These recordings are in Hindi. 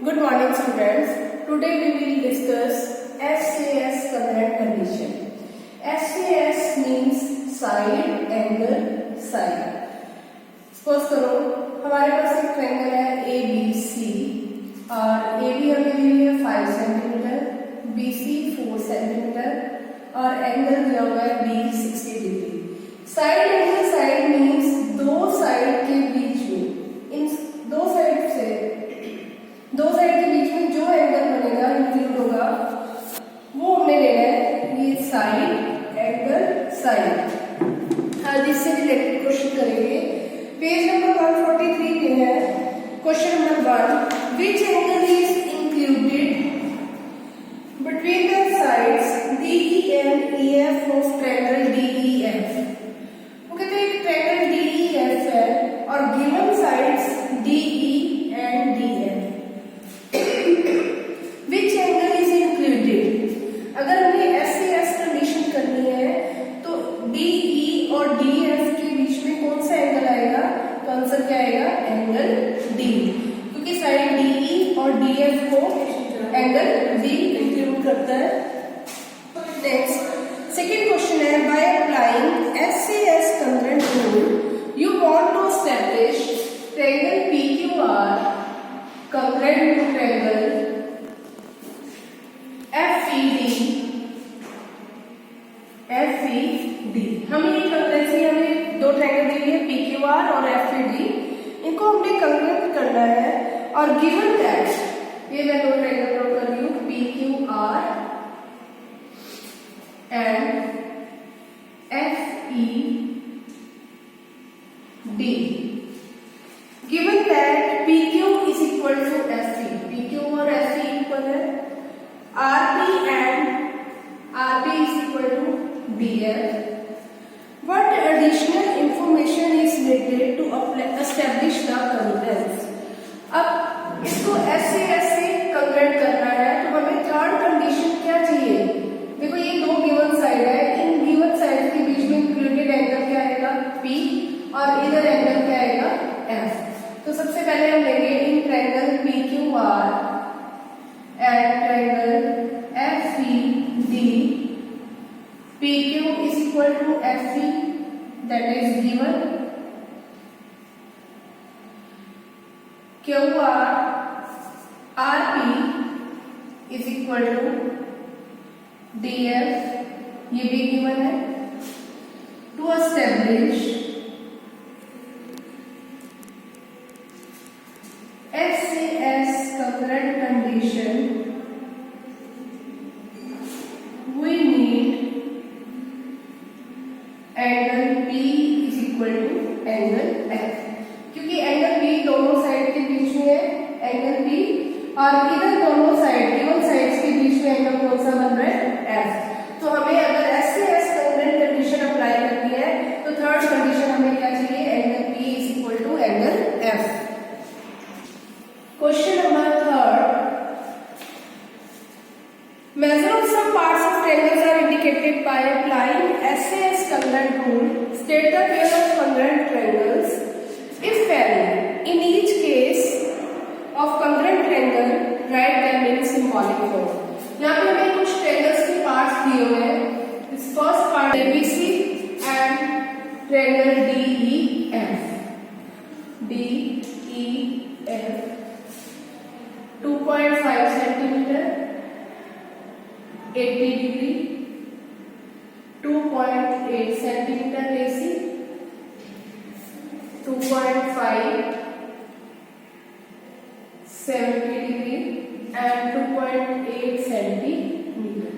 Good morning students. Today we will discuss SAS congruent condition. SAS means side, angle, side. Suppose करो हमारे पास एक ट्रायंगल है ABC और AB हमें दी हुई है 5 सेंटीमीटर, BC 4 सेंटीमीटर और एंगल दिया हुआ है B 60 degree. Side angle side means दो साइड के बीच में इन दो साइड के बीच में जो एंगल बनेगा इंक्लूड होगा वो हमने लेना है. ये साइड एंगल साइड. आज इससे रिलेटेड क्वेश्चन करेंगे. पेज नंबर 143 पे है question number 1. Which angle is included between the sides DE and EF of triangle DEF. वो कहते हैं ट्रायंगल DEF है और given sides DE and DF. Which angle is included. अगर हमें SAS कंडीशन करनी है तो DE और DF के बीच में कौन सा एंगल आएगा? तो आंसर क्या आएगा? एंगल D, क्योंकि साइड DE और DF को एंगल D इंक्लूड करता है. नेक्स्ट सेकेंड क्वेश्चन है. By applying SAS congruent rule you want to establish triangle PQR congruent to triangle FED. हमें ये कंकरेंसी हमें दो ट्रायंगल दी हुई है PQR और FED. इनको हमने कंकरेंट करना है और गिवन दैट ये मैं दो ट्रायंगल ड्रॉ कर रही हूँ PQR and FED. Given that PQ is equal to FE. PQ और FE इक्वल है. RP and RP is equal to DF. What additional information is needed to establish the congruence? अब इसको SAS से congruent करना है तो हमें थर्ड कंडीशन क्या चाहिए? देखो ये दो गिवन साइड है. इन गिवन साइड के बीच में इंक्लूडेड एंगल क्या आएगा? P और इधर एंगल क्या आएगा? F. तो सबसे पहले हम लेंगे in triangle PQR and triangle FED. PQ is equal to FE, that is given. QR RP is equal to DF, ये भी given है. To establish SAS congruent condition we need angle P is equal to angle F. क्योंकि एंगल P दोनों साइड के बीच में है एंगल P और इधर दोनों साइड गिवन साइड्स के बीच में एंगल कौन सा बन रहा है? F. तो हमें अगर SAS congruent कंडीशन अप्लाई करनी है तो थर्ड कंडीशन हमें क्या चाहिए? Angle P is equal to angle F. Question number 3. Measure of some parts of triangles are indicated by applying SAS congruent rule. State the pair of congruent triangles if varying. In each case of congruent triangle, write them in symbolic form. यहाँ पे हमें कुछ triangles के parts दिए हुए हैं. This first part ABC and triangle DEF. DEF 2.5 centimeter. 80 degree 2.8 centimetre AC 2.5 70 degree and 2.8 centimetre.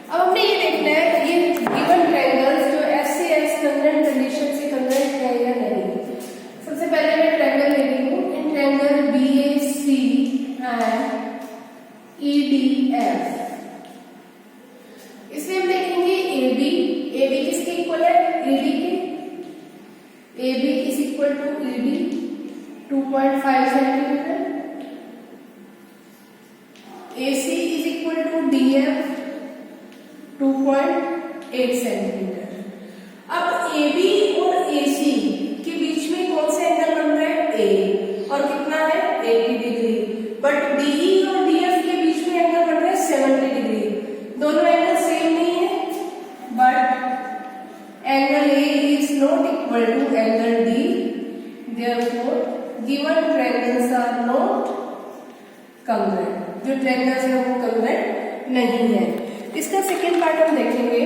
अब हमने ये देखना है ये गिवन ट्रायंगल्स जो SAS congruent कंडीशन से congruent है या नहीं. सबसे पहले मैं ट्रायंगल ले रही हूँ. In triangle BAC and EDF. इसमें हम देखेंगे AB किसके इक्वल है? ED के. AB is equal to ED 2.5 centimetre. AC is equal to DF 2.8 centimetre. अब AB और AC के बीच में कौन सा एंगल बन रहा है? A और कितना है? 80 डिग्री. बट कंग्रेंट, जो ट्रायंगल्स है वो कंग्रेंट नहीं है। इसका सेकेंड पार्ट हम देखेंगे।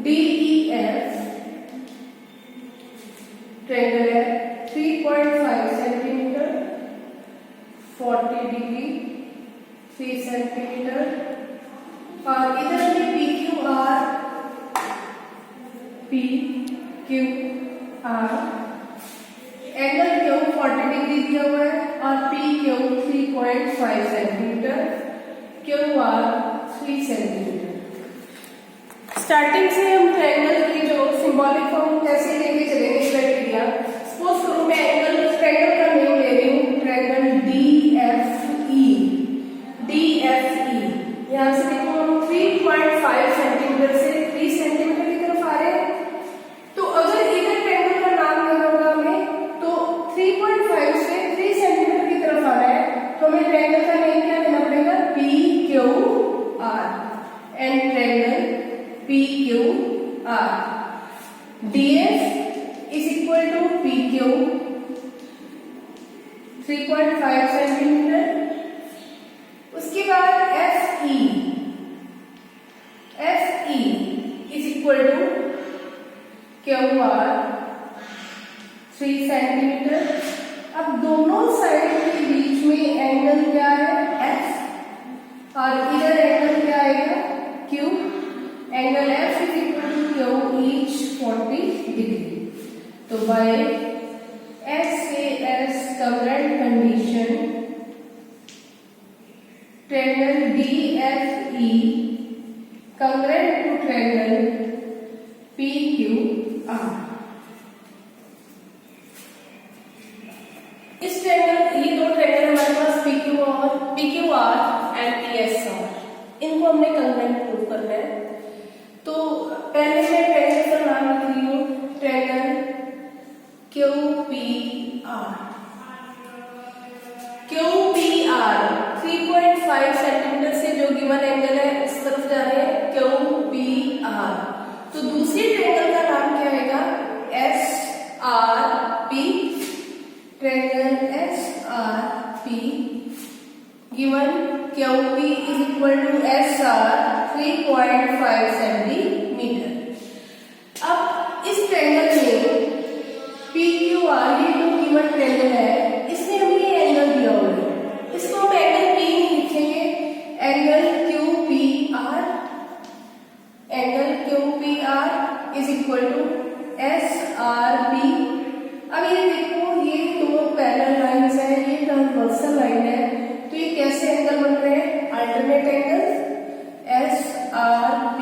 DEF ट्रायंगल है 3.5 सेंटीमीटर, 40 डिग्री, 3 सेंटीमीटर, और इधर में PQR एंगल क्यू 40 डिग्री दिया हुआ है और PQ 3.5 centimetre, QR 3 centimetre. Starting से हम ट्रायंगल की जो सिंबॉलिक फॉर्म कैसे लेके चलेंगे क्राइटेरिया। सपोज करो मैं ट्रायंगल का नेम ले रही हूँ, ट्रायंगल DFE। यहाँ से देखो हम 3.5 सेंटीमीटर से 3 सेंटीमीटर की तरफ आ रहे हैं। तो अगर इधर ट्रायंगल का नाम लेना होगा हमें, तो 3.5 से 3 सेंटीमीटर की तरफ आ रहा है, तो हमें ट्रायंगल का नेम क्या देना पड़ेगा, PQR। And triangle PQR, DF is equal to PQ 3.5 centimetre. उसके बाद FE is equal to QR 3 centimetre. अब दोनों साइड के बीच में एंगल क्या है, F, और इधर एंगल क्या आएगा, Q। Angle F is equal to Q each 40 degree. तो by SAS congruent condition triangle DFE congruent to triangle PQR। इस ट्रायंगल, ये दो ट्रायंगल हमारे पास PQR एंड PSR, इनको हमने congruent प्रूव करना है। तो पहले मैं ट्रायंगल का नाम लिख रही हूँ, ट्रायंगल QPR। 3.5 सेंटीमीटर से जो गिवन एंगल है इस तरफ जा रहे हैं, QPR। तो दूसरी ट्रायंगल का नाम क्या आएगा, SRP। Triangle SRP given QP is equal to SR 3.5 centimetre. अब इस ट्रायंगल में PQR, ये जो गिवन ट्रायंगल है, इसमें हमें ये एंगल दिया हुआ है, इसको हम एंगल P नहीं लिखेंगे, angle QPR। Angle QPR is equal to SRP। अब ये देखो, ये दो पैरेलल लाइंस है, ये ट्रांसवर्सल लाइन है, तो ये कैसे एंगल बन रहे हैं, अल्टरनेट एंगल SRP।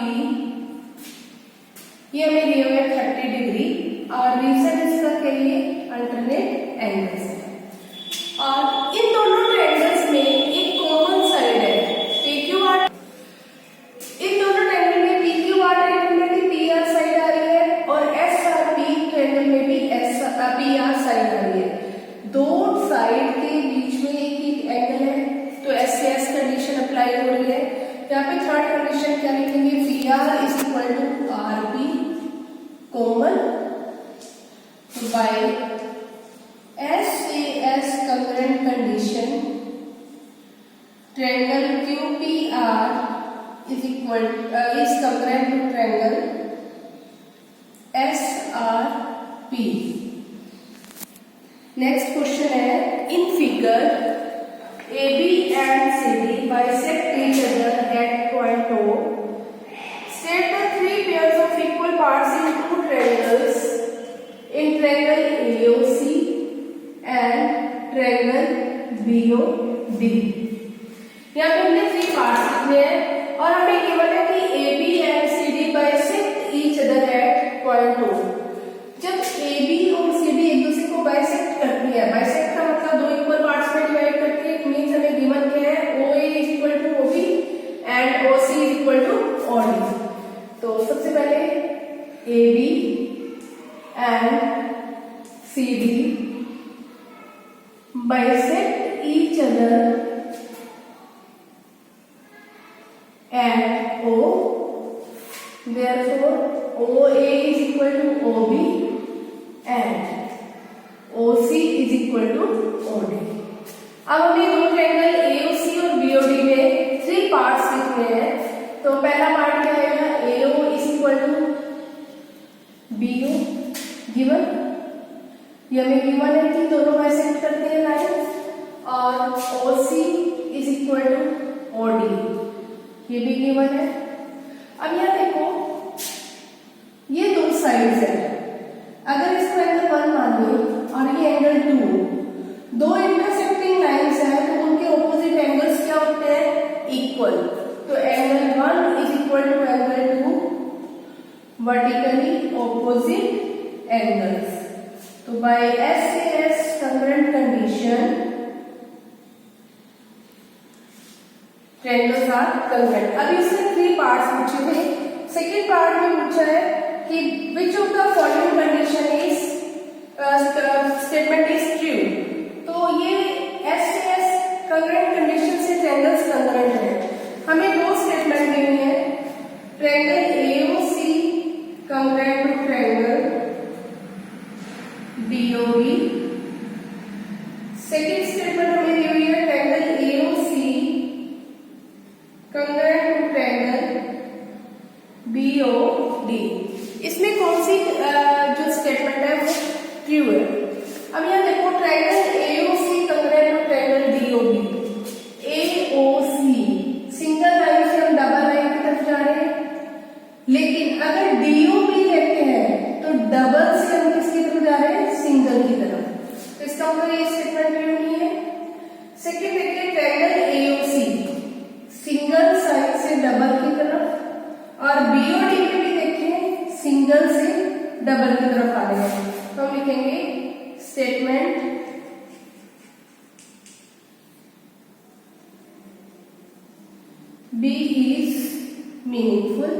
ये हमें दिए हुए 30 डिग्री, और रीजन इसका क्या है, अल्टरनेट एंगल्स है। और इन दोनों ट्रायंगल्स में एक कॉमन साइड है, PQR। इन दोनों ट्रायंगल में PQR ट्रायंगल में भी PR साइड आ रही है, और SRP ट्रायंगल में भी PR साइड आ रही है। दो साइड के बीच में एक एंगल है, तो SAS कंडीशन अप्लाई हो रही है। यहाँ पे थर्ड कंडीशन क्या लिखेंगे, PR is equal to RP common by SAS congruent condition triangle QPR is congruent to triangle SRP। Next question है, in figure AB and CD bisect each other at point O। State the three pairs of equal parts in two triangles in triangle AOC and triangle BOD। यहाँ पे हमने 3 पार्ट्स लिखने हैं, और हमें गिवन है कि AB and CD bisect each other at point O। जब AB और CD एक दूसरे को बाइसेक्ट करती है, बाइसेक्ट का मतलब दो इक्वल पार्ट्स में डिवाइड करती है, मींस हमें गिवन क्या है, OA is equal to OB and OC is equal to OD। तो सबसे पहले AB and CD bisect each other at O, therefore OA is equal to O B and O C is equal to O D. अब हमें दो ट्रायंगल AOC और BOD में 3 पार्ट्स लिखने हैं। तो पहला पार्ट क्या आएगा, AO is equal to BO given, ये हमें गिवन है कि दोनों बाइसेक्ट करते हैं लाइन, और OC is equal to OD, ये भी गिवन है। अब यहाँ देखो, ये दो साइड्स है, अगर इसको एंगल 1 मान लो और ये एंगल 2, दो इंटरसेक्टिंग लाइंस हैं तो उनके ऑपोजिट एंगल्स क्या होते हैं, इक्वल। तो angle 1 is equal to angle 2 vertically opposite angles. तो by SAS congruent condition triangles are congruent। अभी इसमें 3 पार्ट्स पूछे थे। सेकेंड पार्ट में पूछा है कि which of the following condition is statement is true. तो ये SAS congruent कंडीशन से ट्रायंगल्स congruent है। हमें दो स्टेटमेंट दी हुई है, triangle AOC congruent to triangle BOD। Second statement हमें दी हुई है, triangle AOC congruent to triangle BOD। इसमें कौन सी जो स्टेटमेंट है वो ट्रू है। अब यहाँ देखो, triangle AOC congruent to triangle BOD, AOC single line से हम डबल लाइन की तरफ जा रहे हैं, लेकिन अगर DOB लेते हैं तो डबल से हम किसकी तरफ जा रहे हैं, सिंगल की तरफ। तो इसका मतलब ये स्टेटमेंट ट्रू नहीं है। सेकेंड देखिए, ट्रायंगल AOC सिंगल साइड से डबल की तरफ, और BOD में भी देखें सिंगल से डबल की तरफ आ रहे हैं। तो हम लिखेंगे स्टेटमेंट B is meaningful